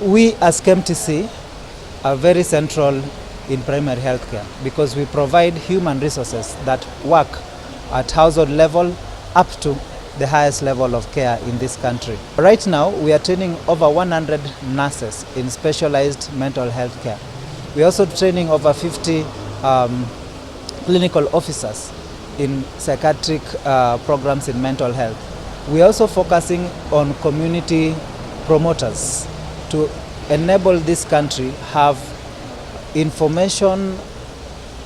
We as KMTC are very central in primary health care because we provide human resources that work at household level up to the highest level of care in this country. Right now, we are training over 100 nurses in specialized mental health care. We are also training over 50 clinical officers in psychiatric programs in mental health. We are also focusing on community promoters to enable this country have information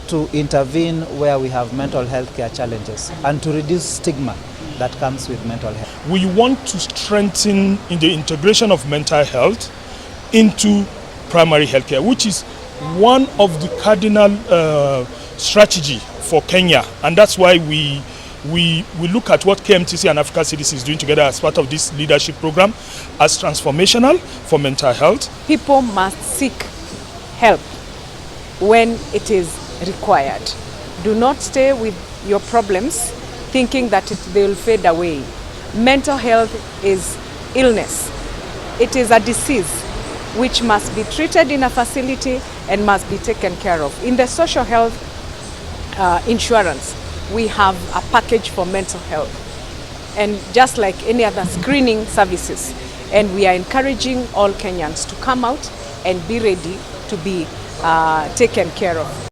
to intervene where we have mental health care challenges and to reduce stigma that comes with mental health. We want to strengthen in the integration of mental health into primary health care, which is one of the cardinal strategy for Kenya, and that's why we look at what KMTC and Africa CDC is doing together as part of this leadership program as transformational for mental health. People must seek help when it is required. Do not stay with your problems thinking that they will fade away. Mental health is illness. It is a disease which must be treated in a facility and must be taken care of. In the social health insurance, we have a package for mental health, and just like any other screening services, and we are encouraging all Kenyans to come out and be ready to be taken care of.